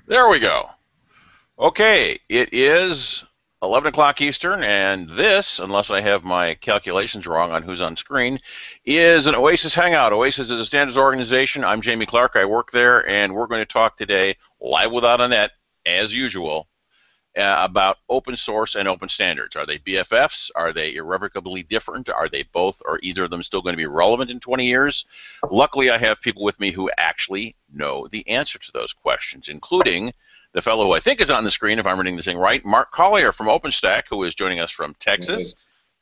There we go. Okay, it is 11 o'clock Eastern, and this, unless I have my calculations wrong on who's on screen, is an Oasis Hangout. Oasis is a standards organization. I'm Jamie Clark. I work there, and we're going to talk today, live without a net, as usual, about open source and open standards. Are they BFFs? Are they irrevocably different? Are they both, or either of them still going to be relevant in 20 years? Luckily, I have people with me who actually know the answer to those questions, including the fellow who I think is on the screen, if I'm reading this thing right, Mark Collier from OpenStack, who is joining us from Texas,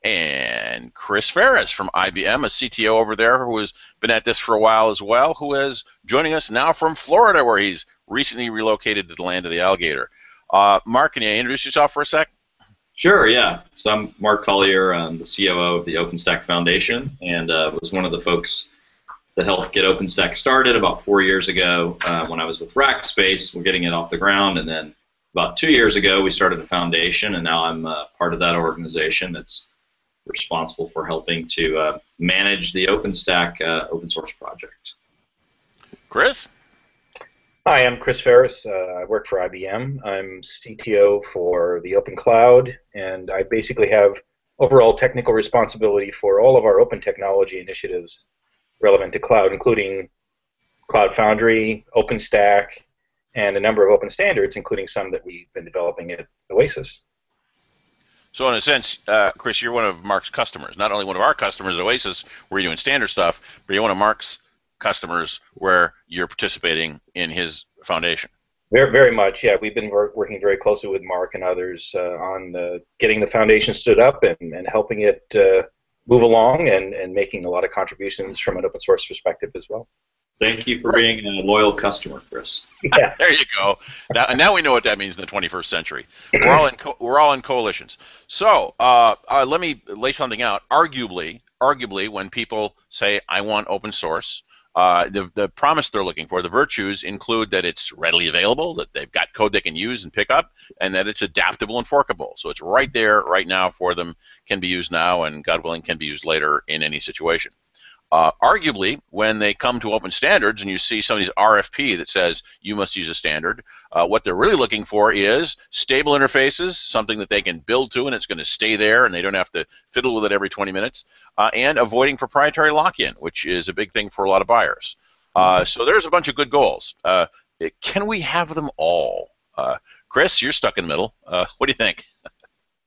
and Chris Ferris from IBM, a CTO over there who has been at this for a while as well, who is joining us now from Florida, where he's recently relocated to the land of the alligator. Mark, can you introduce yourself for a sec? Sure, yeah. So I'm Mark Collier. I'm the COO of the OpenStack Foundation, and was one of the folks that helped get OpenStack started about 4 years ago when I was with Rackspace. We're getting it off the ground, and then about 2 years ago we started the foundation, and now I'm part of that organization that's responsible for helping to manage the OpenStack open source project. Chris? Hi, I'm Chris Ferris. I work for IBM. I'm CTO for the Open Cloud, and I basically have overall technical responsibility for all of our open technology initiatives relevant to cloud, including Cloud Foundry, OpenStack, and a number of open standards, including some that we've been developing at Oasis. So in a sense, Chris, you're one of Mark's customers. Not only one of our customers at Oasis, where you're doing standard stuff, but you're one of Mark's customers where you're participating in his foundation. Very, very much, yeah. We've been working very closely with Mark and others on getting the foundation stood up and helping it move along and making a lot of contributions from an open source perspective as well. Thank you for being a loyal customer, Chris. Yeah. There you go. Now we know what that means in the 21st century. We're all in coalitions. So let me lay something out. Arguably, when people say I want open source, the promise they're looking for, the virtues include that it's readily available, that they've got code they can use and pick up, and that it's adaptable and forkable. So it's right there, right now for them, can be used now, and God willing, can be used later in any situation. Arguably, when they come to open standards and you see some of these RFP that says you must use a standard, what they're really looking for is stable interfaces, something that they can build to and it's going to stay there and they don't have to fiddle with it every 20 minutes, and avoiding proprietary lock-in, which is a big thing for a lot of buyers. So there's a bunch of good goals. Can we have them all? Chris, you're stuck in the middle. What do you think?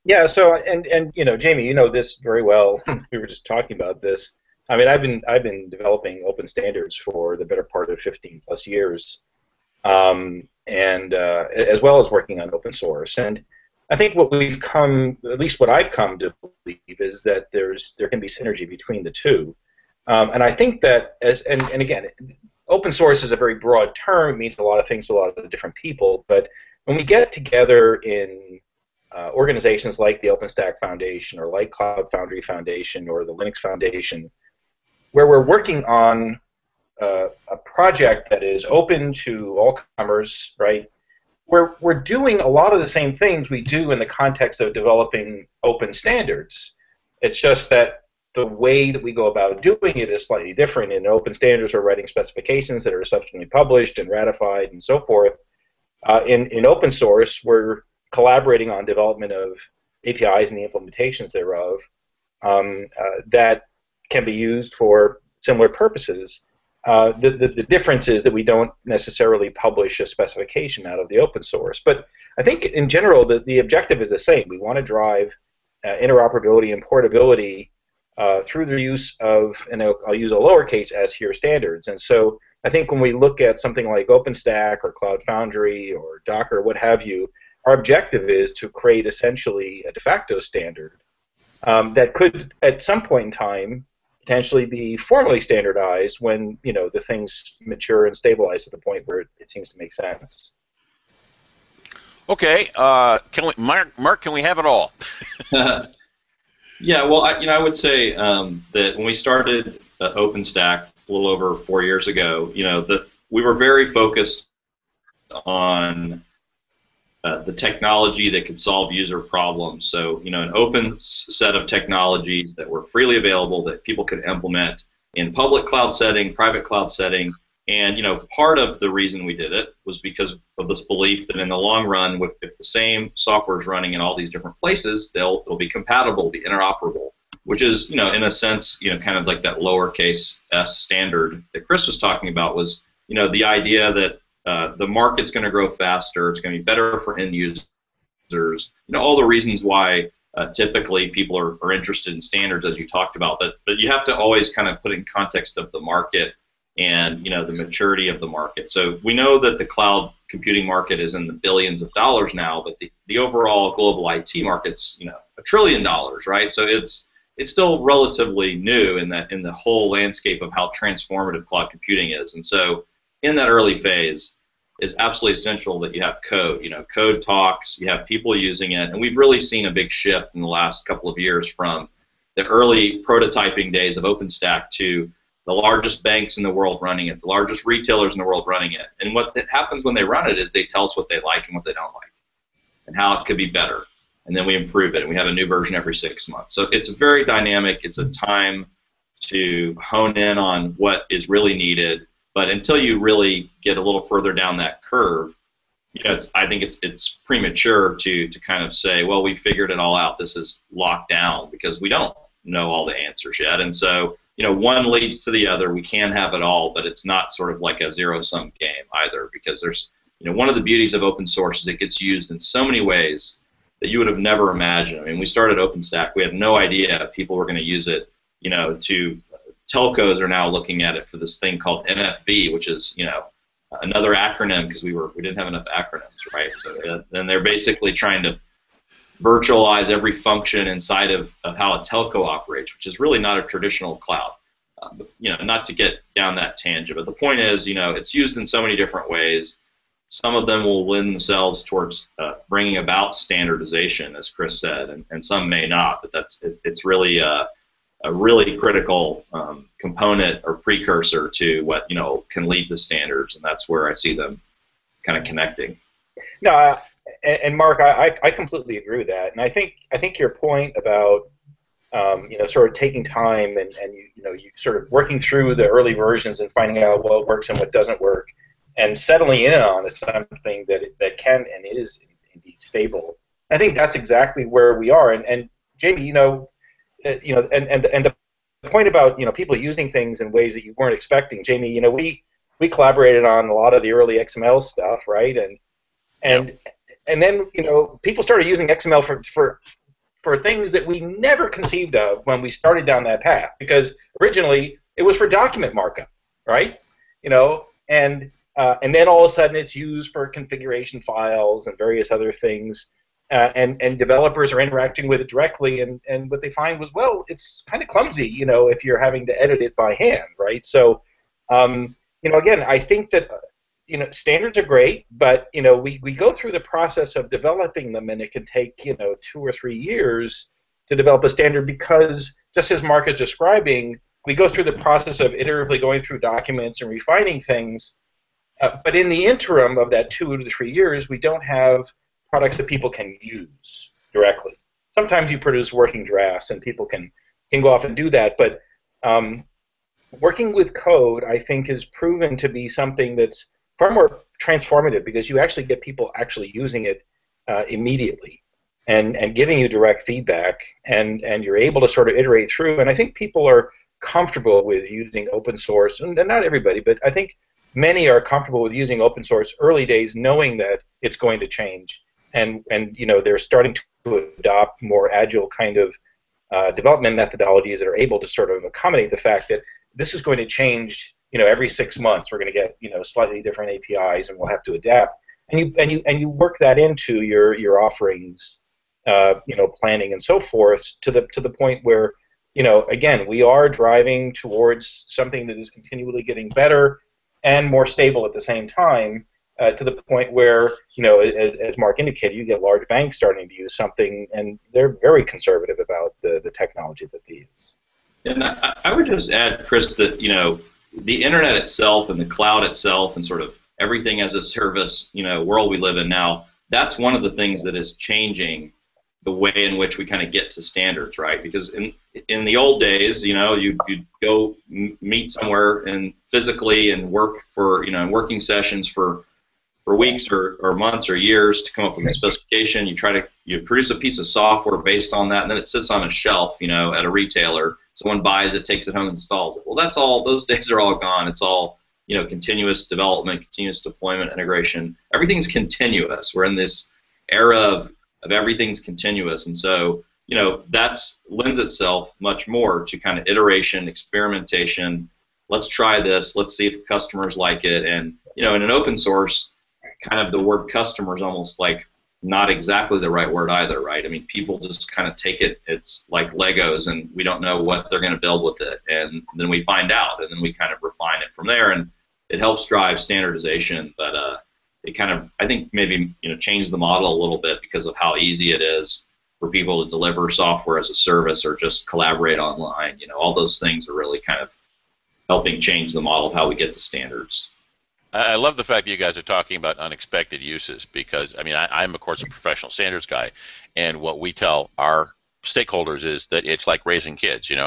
Yeah, so, and you know, Jamie, you know this very well. We were just talking about this. I mean, I've been developing open standards for the better part of 15 plus years, and as well as working on open source. And I think what we've come, at least what I've come to believe, is that there can be synergy between the two. And I think that and again, open source is a very broad term. It means a lot of things to a lot of different people. But when we get together in organizations like the OpenStack Foundation or like Cloud Foundry Foundation or the Linux Foundation, where we're working on a project that is open to all comers, right? We're doing a lot of the same things we do in the context of developing open standards. It's just that the way that we go about doing it is slightly different. In open standards, we're writing specifications that are subsequently published and ratified and so forth. In open source, we're collaborating on development of APIs and the implementations thereof that can be used for similar purposes. The difference is that we don't necessarily publish a specification out of the open source. But I think in general the objective is the same. We want to drive interoperability and portability through the use of, and I'll use a lowercase s here, standards. And so I think when we look at something like OpenStack or Cloud Foundry or Docker, what have you, our objective is to create essentially a de facto standard that could, at some point in time, potentially be formally standardized when the things mature and stabilize to the point where it seems to make sense. Okay, Mark, can we have it all? Yeah, well, I would say that when we started OpenStack a little over 4 years ago, that we were very focused on the technology that could solve user problems. So, an open set of technologies that were freely available that people could implement in public cloud setting, private cloud setting, And part of the reason we did it was because of this belief that in the long run, if the same software is running in all these different places, it'll be compatible, be interoperable, which is, in a sense, kind of like that lowercase s standard that Chris was talking about was, the idea that the market's going to grow faster, it's going to be better for end users, all the reasons why typically people are interested in standards, as you talked about, but you have to always kind of put in context of the market and the maturity of the market. So we know that the cloud computing market is in the billions of dollars now, but the overall global IT market's $1 trillion, right? So it's still relatively new in the whole landscape of how transformative cloud computing is. And so in that early phase, it's absolutely essential that you have code. Code talks, you have people using it, and we've really seen a big shift in the last couple of years from the early prototyping days of OpenStack to the largest banks in the world running it, the largest retailers in the world running it. And what happens when they run it is they tell us what they like and what they don't like and how it could be better. And then we improve it, and we have a new version every 6 months. So it's very dynamic. It's a time to hone in on what is really needed. But until you really get a little further down that curve, I think it's premature to kind of say, well, we figured it all out. This is locked down, because we don't know all the answers yet. And so one leads to the other. We can have it all, but it's not sort of like a zero-sum game either, because there's, one of the beauties of open source is it gets used in so many ways that you would have never imagined. I mean, we started OpenStack. We had no idea people were going to use it, telcos are now looking at it for this thing called NFV, which is, another acronym, because we didn't have enough acronyms, right? So then they're basically trying to virtualize every function inside of how a telco operates, which is really not a traditional cloud. Not to get down that tangent, but the point is, it's used in so many different ways. Some of them will lend themselves towards bringing about standardization, as Chris said, and some may not, but it's really a really critical component or precursor to what can lead to standards, and that's where I see them kind of connecting. No, and Mark, I completely agree with that, and I think your point about sort of taking time and you sort of working through the early versions and finding out what works and what doesn't work, and settling in on something that can and is indeed stable. I think that's exactly where we are. And Jamie, and the point about people using things in ways that you weren't expecting, Jamie, we collaborated on a lot of the early XML stuff, right? And then people started using XML for things that we never conceived of when we started down that path, because originally it was for document markup, right? And then all of a sudden it's used for configuration files and various other things, and developers are interacting with it directly, and what they find was, well, it's kind of clumsy, if you're having to edit it by hand, right? So, again, I think that standards are great, but we go through the process of developing them, and it can take 2 or 3 years to develop a standard, because just as Mark is describing, we go through the process of iteratively going through documents and refining things. But in the interim of that 2 to 3 years, we don't have products that people can use directly. Sometimes you produce working drafts, and people can go off and do that. But working with code, I think, is proven to be something that's far more transformative, because you actually get people actually using it immediately and giving you direct feedback, and you're able to sort of iterate through. And I think people are comfortable with using open source, and not everybody, but I think many are comfortable with using open source early days, knowing that it's going to change, and they're starting to adopt more agile kind of development methodologies that are able to sort of accommodate the fact that this is going to change. Every 6 months we're going to get slightly different APIs, and we'll have to adapt. And you work that into your offerings, planning and so forth, to the point where again, we are driving towards something that is continually getting better and more stable at the same time, to the point where, as Mark indicated, you get large banks starting to use something, and they're very conservative about the technology that they use. And I would just add, Chris, that the internet itself and the cloud itself and sort of everything as a service world we live in now, that's one of the things that is changing the way in which we kind of get to standards, right? Because in the old days, you'd go meet somewhere and physically and work for, working sessions for weeks or months or years to come up with a specification. You produce a piece of software based on that, and then it sits on a shelf, at a retailer. Someone buys it, takes it home, and installs it. Well, that's all. Those days are all gone. It's all, continuous development, continuous deployment, integration. Everything's continuous. We're in this era of everything's continuous, and so that's lends itself much more to kind of iteration, experimentation. Let's try this. Let's see if customers like it. And in an open source, kind of the word customer is almost like not exactly the right word either, right? I mean, people just kind of take it. It's like Legos, and we don't know what they're going to build with it, and then we find out, and then we kind of refine it from there, and it helps drive standardization. But it kind of, I think, maybe changed the model a little bit because of how easy it is for people to deliver software as a service or just collaborate online. All those things are really kind of helping change the model of how we get to standards. I love the fact that you guys are talking about unexpected uses, because I'm of course a professional standards guy, and what we tell our stakeholders is that it's like raising kids. You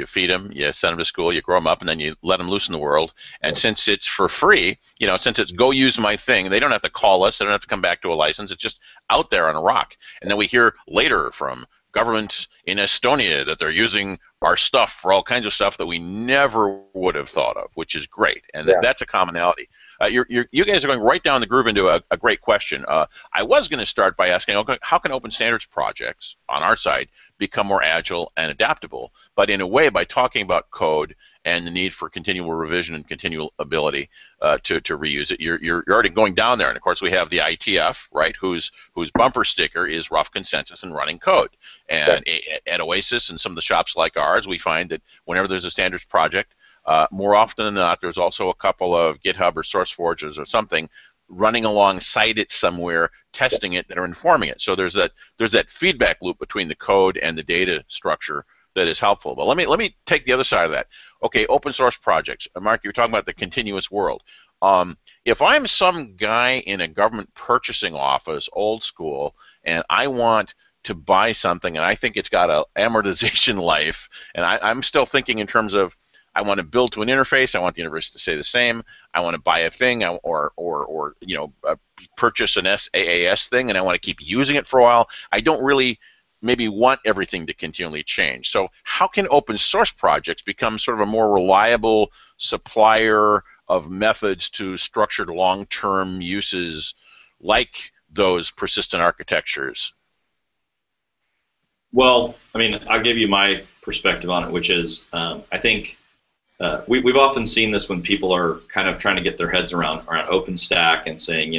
feed them, you send them to school, you grow them up, and then you let them loose in the world. And since it's for free, since it's go use my thing, they don't have to call us, they don't have to come back to a license. It's just out there on a rock. And then we hear later from governments in Estonia that they're using our stuff for all kinds of stuff that we never would have thought of, which is great, and that's a commonality. You guys are going right down the groove into a great question. I was going to start by asking, okay, how can open standards projects on our side become more agile and adaptable? But in a way, by talking about code and the need for continual revision and continual ability to reuse it, you're already going down there. And of course, we have the ITF, right, whose bumper sticker is rough consensus and running code. And at Oasis and some of the shops like ours, we find that whenever there's a standards project, more often than not, there's also a couple of GitHub or SourceForges or something running alongside it somewhere, testing it, that are informing it. So there's that feedback loop between the code and the data structure that is helpful. But let me take the other side of that. Okay, open source projects. Mark, you were talking about the continuous world. If I'm some guy in a government purchasing office, old school, and I want to buy something and I think it's got an amortization life, and I'm still thinking in terms of, I want to build to an interface, I want the interface to stay the same, I want to buy a thing or purchase an SaaS thing, and I want to keep using it for a while. I don't really maybe want everything to continually change. So how can open source projects become sort of a more reliable supplier of methods to structured long-term uses like those persistent architectures? Well, I'll give you my perspective on it, which is I think we've often seen this when people are kind of trying to get their heads around OpenStack and saying,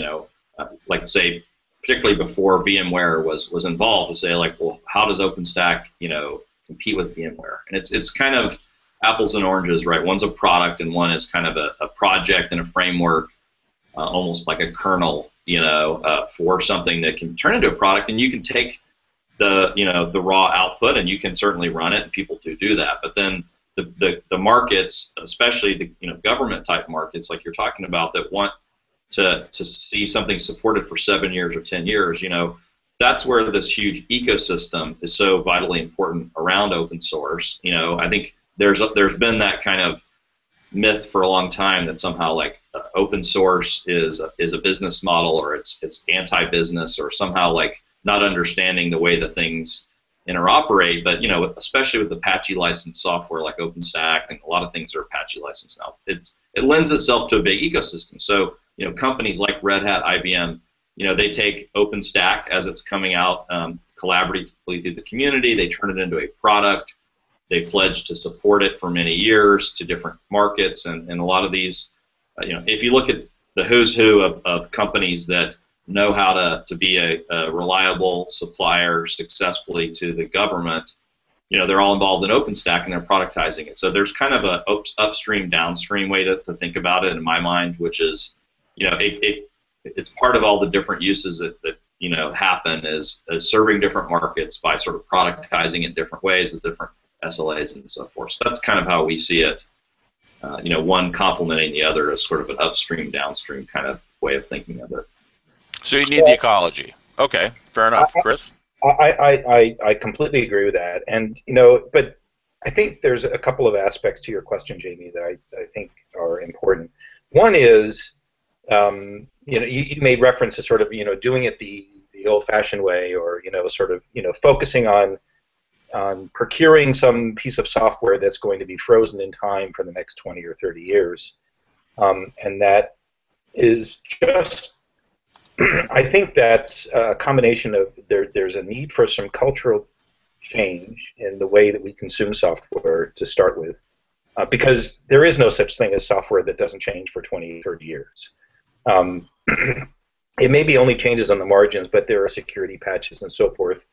like say, particularly before VMware was involved, to say like, well, how does OpenStack, compete with VMware? And it's kind of apples and oranges, right? One's a product and one is kind of a project and a framework, almost like a kernel, for something that can turn into a product, and you can take the raw output and you can certainly run it, and people do that. But then the markets, especially the government type markets like you're talking about, that want to see something supported for 7 years or 10 years, that's where this huge ecosystem is so vitally important around open source. I think there's been that kind of myth for a long time that somehow like open source is a business model, or it's anti-business, or somehow like not understanding the way that things interoperate. But especially with Apache licensed software like OpenStack, and a lot of things are Apache licensed now, it lends itself to a big ecosystem. So companies like Red Hat, IBM, they take OpenStack as it's coming out collaboratively through the community, they turn it into a product, they pledge to support it for many years to different markets, and a lot of these, if you look at the who's who of companies that know how to be a reliable supplier successfully to the government, they're all involved in OpenStack and they're productizing it. So there's kind of a upstream, downstream way to think about it in my mind, which is, it's part of all the different uses that happen as serving different markets by sort of productizing it different ways with different SLAs and so forth. So that's kind of how we see it. One complementing the other as sort of an upstream, downstream kind of way of thinking of it. So you need the ecology. Okay, fair enough. Chris? I completely agree with that, and but I think there's a couple of aspects to your question, Jamie, that I think are important. One is, you made reference to sort of doing it the old-fashioned way, or sort of focusing on procuring some piece of software that's going to be frozen in time for the next 20 or 30 years, and that is just I think that's a combination of there's a need for some cultural change in the way that we consume software to start with, because there is no such thing as software that doesn't change for 20, 30 years. Um, it maybe only changes on the margins, but there are security patches and so forth.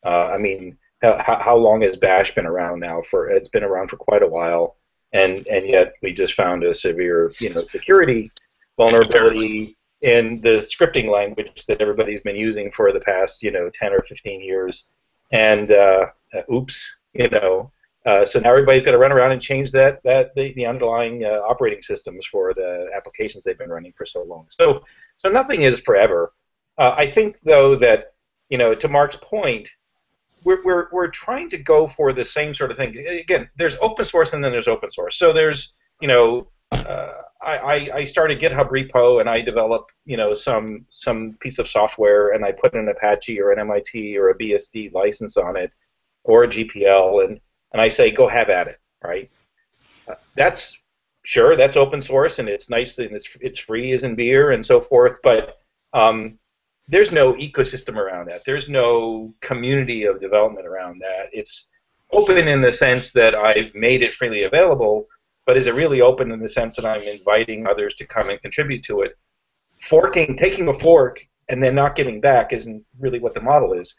I mean, how long has Bash been around now? It's been around for quite a while, and yet we just found a severe security Apparently. vulnerability in the scripting language that everybody's been using for the past 10 or 15 years, and oops, so now everybody's got to run around and change the underlying operating systems for the applications they've been running for so long. So nothing is forever. I think though that to Mark's point, we're trying to go for the same sort of thing. Again, there's open source and then there's open source. So there's I started GitHub repo and I develop some piece of software and I put an Apache or an MIT or a BSD license on it or a GPL and I say go have at it, right? That's sure, that's open source and it's nice and it's free as in beer and so forth, but there's no ecosystem around that. There's no community of development around that. It's open in the sense that I've made it freely available, but is it really open in the sense that I'm inviting others to come and contribute to it? Taking a fork and then not giving back isn't really what the model is.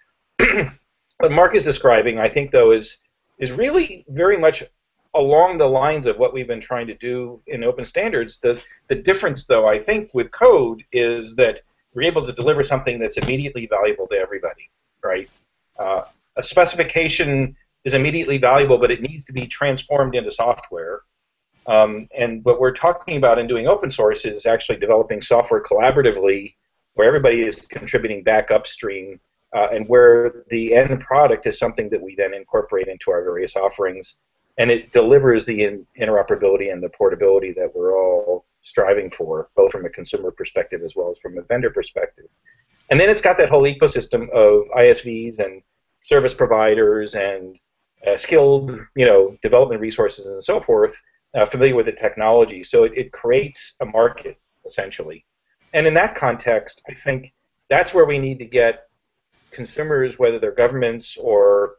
What Mark is describing, I think, though, is really very much along the lines of what we've been trying to do in open standards. The difference, though, I think, with code is that we're able to deliver something that's immediately valuable to everybody, right? A specification is immediately valuable, but it needs to be transformed into software. And what we're talking about in doing open source is actually developing software collaboratively, where everybody is contributing back upstream, and where the end product is something that we then incorporate into our various offerings, and it delivers the interoperability and the portability that we're all striving for, both from a consumer perspective as well as from a vendor perspective. And then it's got that whole ecosystem of ISVs and service providers and skilled, development resources and so forth, familiar with the technology. So it creates a market, essentially. And in that context, I think that's where we need to get consumers, whether they're governments or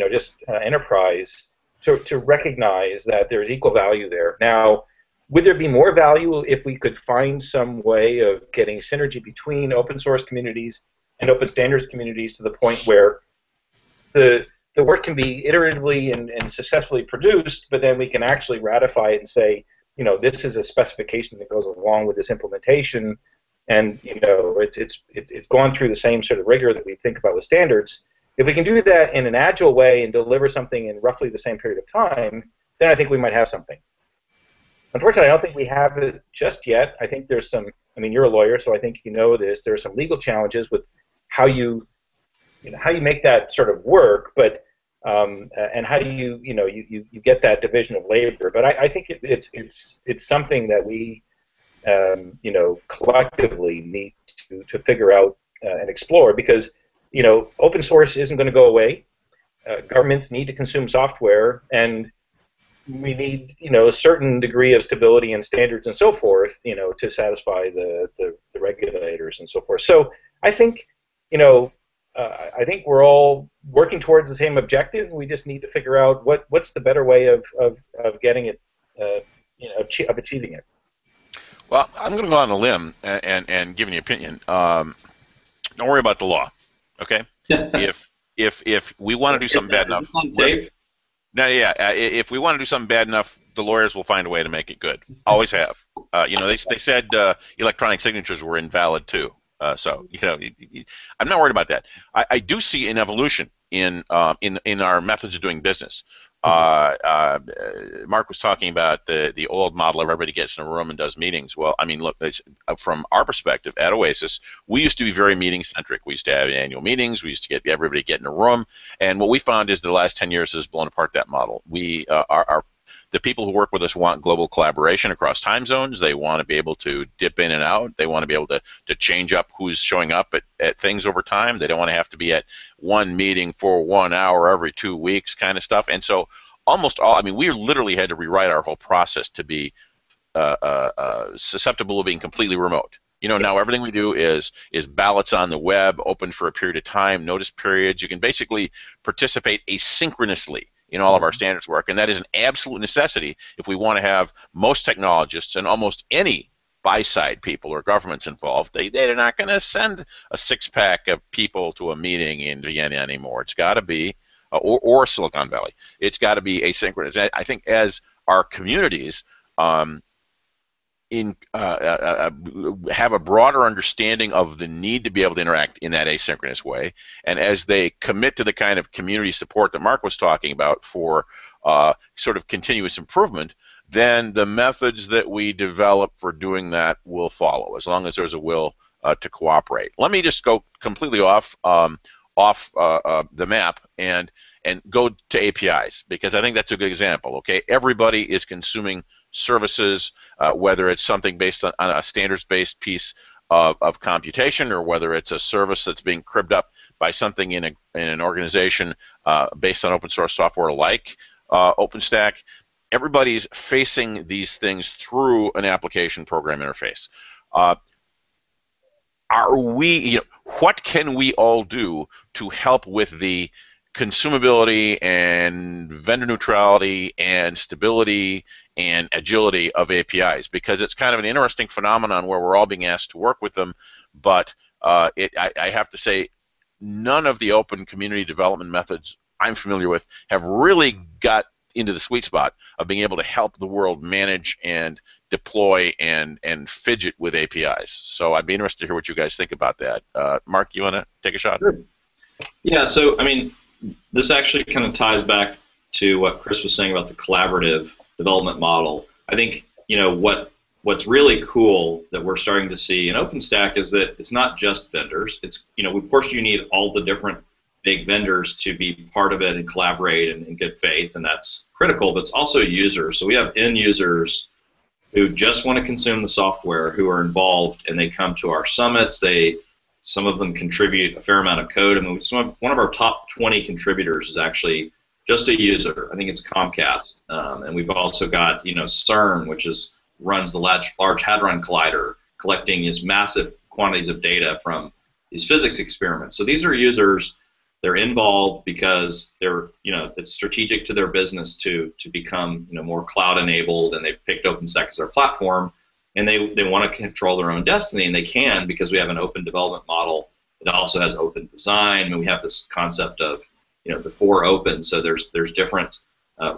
just enterprise, to recognize that there's equal value there. Now, would there be more value if we could find some way of getting synergy between open source communities and open standards communities to the point where the work can be iteratively and successfully produced, but then we can actually ratify it and say, this is a specification that goes along with this implementation, and it's gone through the same sort of rigor that we think about with standards. If we can do that in an agile way and deliver something in roughly the same period of time, then I think we might have something. Unfortunately, I don't think we have it just yet. I think there's some. I mean, you're a lawyer, so I think you know this. There are some legal challenges with how you make that sort of work, but and how do you get that division of labor. But I think it's something that we collectively need to figure out and explore, because open source isn't going to go away. Governments need to consume software, and we need a certain degree of stability and standards and so forth to satisfy the regulators and so forth. So I think I think we're all working towards the same objective. We just need to figure out what's the better way of getting it, of achieving it. Well, I'm going to go on a limb and give an opinion. Don't worry about the law, okay? if we want to do something bad enough, if we want to do something bad enough, the lawyers will find a way to make it good. Always have. They said electronic signatures were invalid too. So I'm not worried about that. I do see an evolution in our methods of doing business. Mark was talking about the old model of everybody gets in a room and does meetings. Well, I mean, look, from our perspective at Oasis, we used to be very meeting centric. We used to have annual meetings. We used to get everybody get in a room, and what we found is the last 10 years has blown apart that model. The people who work with us want global collaboration across time zones. They want to be able to dip in and out. They want to be able to change up who's showing up at things over time. They don't want to have to be at one meeting for 1 hour every 2 weeks kind of stuff. And so almost all, I mean, we literally had to rewrite our whole process to be susceptible of being completely remote. Now everything we do is ballots on the web, open for a period of time, notice periods. You can basically participate asynchronously in all of our standards work, and that is an absolute necessity if we want to have most technologists and almost any buy-side people or governments involved. They're not going to send a six-pack of people to a meeting in Vienna anymore. It's got to be, or Silicon Valley. It's got to be asynchronous. I think as our communities have a broader understanding of the need to be able to interact in that asynchronous way, and as they commit to the kind of community support that Mark was talking about for sort of continuous improvement, then the methods that we develop for doing that will follow, as long as there's a will to cooperate. Let me just go completely off the map and go to APIs, because I think that's a good example. Okay, everybody is consuming services, whether it's something based on a standards-based piece of computation, or whether it's a service that's being cribbed up by something in an organization based on open source software like OpenStack. Everybody's facing these things through an application program interface. What can we all do to help with the consumability and vendor neutrality and stability and agility of APIs? Because it's kind of an interesting phenomenon where we're all being asked to work with them, but I have to say, none of the open community development methods I'm familiar with have really got into the sweet spot of being able to help the world manage and deploy and fidget with APIs. So I'd be interested to hear what you guys think about that. Mark, you want to take a shot? Sure. Yeah, so I mean, this actually kind of ties back to what Chris was saying about the collaborative development model. I think what's really cool that we're starting to see in OpenStack is that it's not just vendors. It's of course you need all the different big vendors to be part of it and collaborate in good faith, and that's critical. But it's also users. So we have end users who just want to consume the software, who are involved, and they come to our summits. Some of them contribute a fair amount of code. I mean, one of our top 20 contributors is actually just a user. I think it's Comcast. And we've also got CERN, which runs the Large Hadron Collider, collecting these massive quantities of data from these physics experiments. So these are users. They're involved because it's strategic to their business to become more cloud enabled, and they've picked OpenStack as their platform. And they want to control their own destiny, and they can, because we have an open development model that also has open design, and we have this concept of the four open. So there's different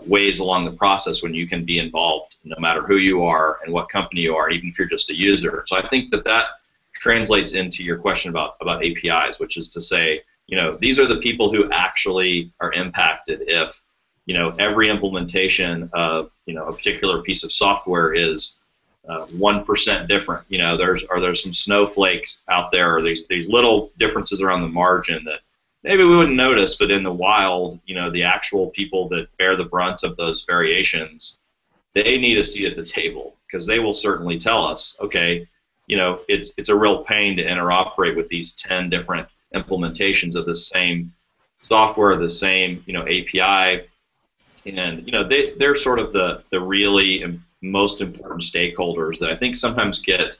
ways along the process when you can be involved, no matter who you are and what company you are, even if you're just a user. So I think that translates into your question about APIs, which is to say, these are the people who actually are impacted if every implementation of a particular piece of software is 1% different. There's some snowflakes out there, or these little differences around the margin that maybe we wouldn't notice, but in the wild, the actual people that bear the brunt of those variations, they need a seat at the table, because they will certainly tell us, okay, it's a real pain to interoperate with these 10 different implementations of the same software, the same API, and they're sort of the really most important stakeholders that I think sometimes get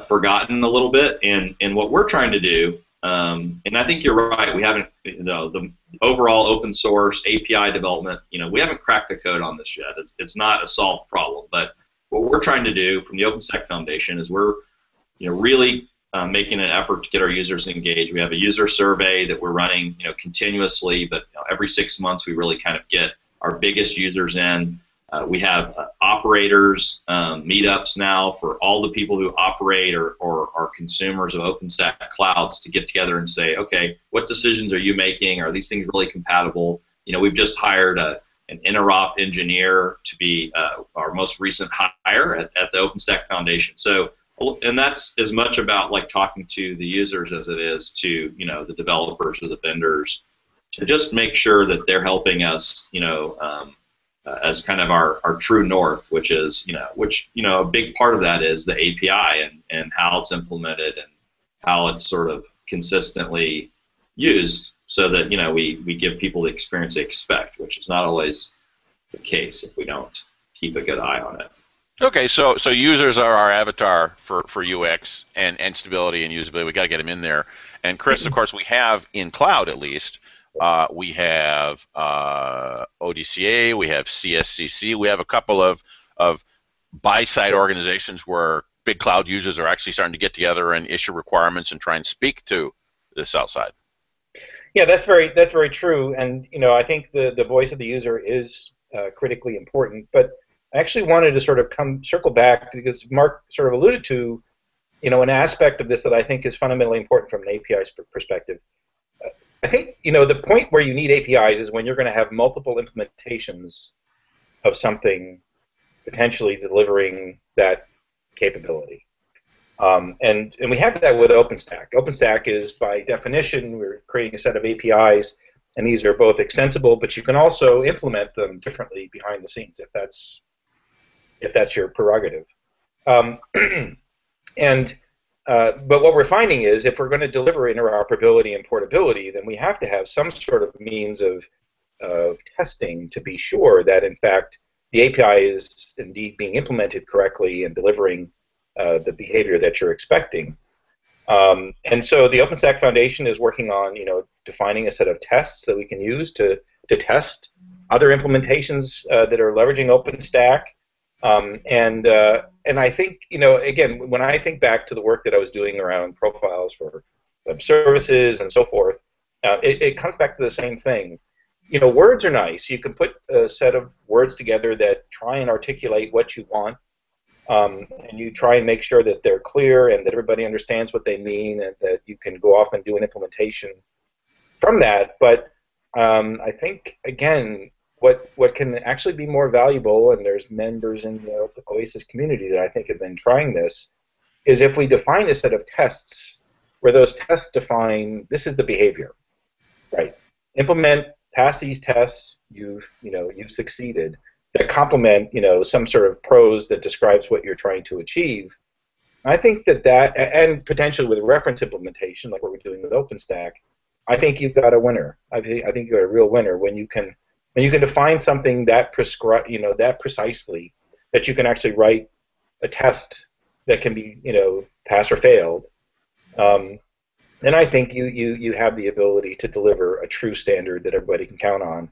forgotten a little bit. And what we're trying to do, and I think you're right, we haven't, the overall open source API development, we haven't cracked the code on this yet. It's not a solved problem. But what we're trying to do from the OpenStack Foundation is we're really making an effort to get our users engaged. We have a user survey that we're running continuously, but every 6 months we really kind of get our biggest users in. We have operators meetups now for all the people who operate or are consumers of OpenStack clouds to get together and say, okay, what decisions are you making? Are these things really compatible? We've just hired an interop engineer to be our most recent hire at the OpenStack Foundation. So, and that's as much about like talking to the users as it is to the developers or the vendors to just make sure that they're helping us, as kind of our true north, which is a big part of that is the API and how it's implemented and how it's sort of consistently used, so that we give people the experience they expect, which is not always the case if we don't keep a good eye on it. Okay, so users are our avatar for UX and stability and usability. We got to get them in there. And Chris, of course, we have in cloud at least. We have ODCA, we have CSCC, we have a couple of buy-side organizations where big cloud users are actually starting to get together and issue requirements and try and speak to the sell side. Yeah, that's very true. And I think the voice of the user is critically important. But I actually wanted to sort of circle back because Mark sort of alluded to an aspect of this that I think is fundamentally important from an API perspective. I think the point where you need APIs is when you're going to have multiple implementations of something potentially delivering that capability. And we have that with OpenStack. OpenStack is, by definition, we're creating a set of APIs, and these are both extensible, but you can also implement them differently behind the scenes if that's your prerogative. But what we're finding is if we're going to deliver interoperability and portability, then we have to have some sort of means of testing to be sure that, in fact, the API is indeed being implemented correctly and delivering the behavior that you're expecting. And so the OpenStack Foundation is working on defining a set of tests that we can use to test other implementations that are leveraging OpenStack. And I think, again, when I think back to the work that I was doing around profiles for web services and so forth, it comes back to the same thing. Words are nice. You can put a set of words together that try and articulate what you want, and you try and make sure that they're clear and that everybody understands what they mean and that you can go off and do an implementation from that. But I think, again, what can actually be more valuable, and there's members in the Oasis community that I think have been trying this, is if we define a set of tests where those tests define this is the behavior, right? Implement, pass these tests, you've succeeded. That complement some sort of prose that describes what you're trying to achieve. I think that and potentially with reference implementation like what we're doing with OpenStack, I think you've got a winner. I think you've got a real winner when you can define something that that precisely that you can actually write a test that can be passed or failed. Then I think you have the ability to deliver a true standard that everybody can count on,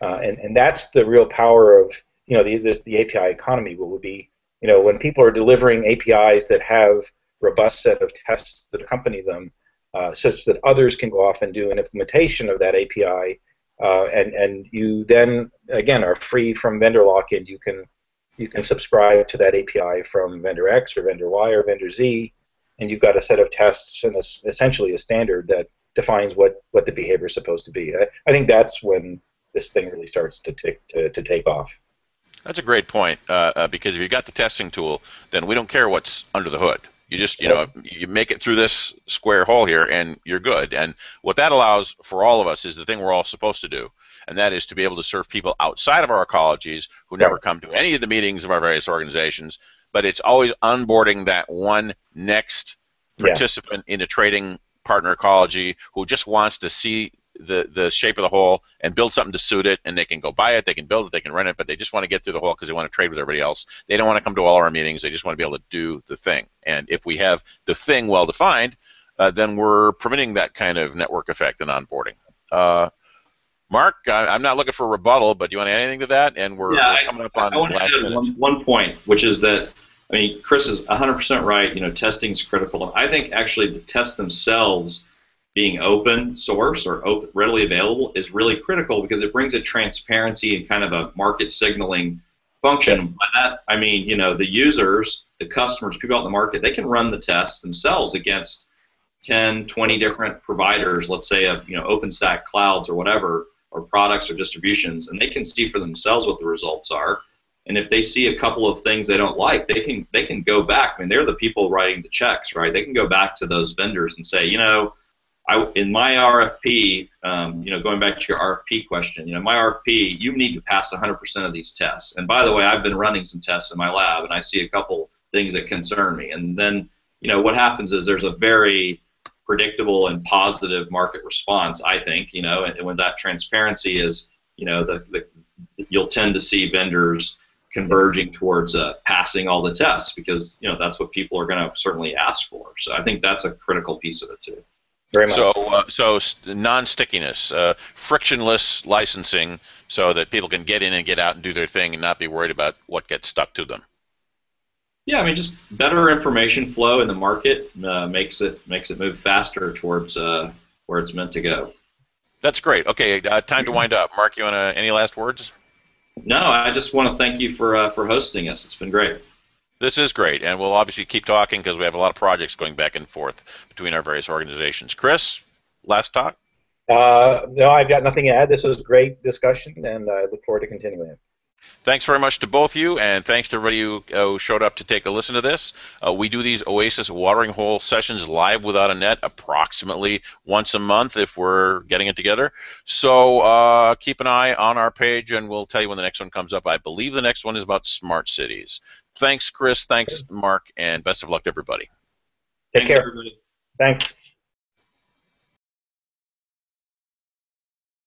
and that's the real power of the API economy. What would be when people are delivering APIs that have robust set of tests that accompany them, such that others can go off and do an implementation of that API. And you then again are free from vendor lock-in. You can subscribe to that API from vendor X or vendor Y or vendor Z, and you've got a set of tests and essentially a standard that defines what the behavior is supposed to be. I think that's when this thing really starts to take off. That's a great point, because if you've got the testing tool, then we don't care what's under the hood. You just, you make it through this square hole here, and you're good. And what that allows for all of us is the thing we're all supposed to do, and that is to be able to serve people outside of our ecologies who never come to any of the meetings of our various organizations, but it's always onboarding that one next participant in a trading partner ecology who just wants to see the shape of the hole and build something to suit it, and they can go buy it, they can build it, they can rent it, but they just want to get through the hole because they want to trade with everybody else. They don't want to come to all our meetings. They just want to be able to do the thing. And if we have the thing well defined, then we're permitting that kind of network effect and onboarding. Mark, I'm not looking for a rebuttal, but do you want to add anything to that? And we're coming up on I want to add one point, which is that, I mean, Chris is 100% right. Testing is critical. I think actually the tests themselves being open source or readily available is really critical because it brings a transparency and kind of a market signaling function. By that, I mean, the users, the customers, people out in the market, they can run the tests themselves against 10, 20 different providers, let's say of OpenStack clouds or whatever, or products or distributions, and they can see for themselves what the results are. And if they see a couple of things they don't like, they can go back. I mean, they're the people writing the checks, right? They can go back to those vendors and say, in my RFP, going back to your RFP question, my RFP, you need to pass 100% of these tests. And by the way, I've been running some tests in my lab, and I see a couple things that concern me. And then, what happens is there's a very predictable and positive market response, I think, and when that transparency is, you'll tend to see vendors converging towards passing all the tests because, that's what people are going to certainly ask for. So I think that's a critical piece of it too. Very much. So non-stickiness, frictionless licensing, so that people can get in and get out and do their thing and not be worried about what gets stuck to them. Yeah, I mean, just better information flow in the market makes it move faster towards where it's meant to go. That's great. Okay, time to wind up. Mark, you want any last words? No, I just want to thank you for hosting us. It's been great. This is great, and we'll obviously keep talking because we have a lot of projects going back and forth between our various organizations. Chris, last talk? No, I've got nothing to add. This was a great discussion, and I look forward to continuing it. Thanks very much to both of you, and thanks to everybody who showed up to take a listen to this. We do these Oasis watering hole sessions live without a net approximately once a month if we're getting it together. So keep an eye on our page, and we'll tell you when the next one comes up. I believe the next one is about smart cities. Thanks, Chris. Thanks, Mark, and best of luck to everybody. Take care. Everybody. Thanks.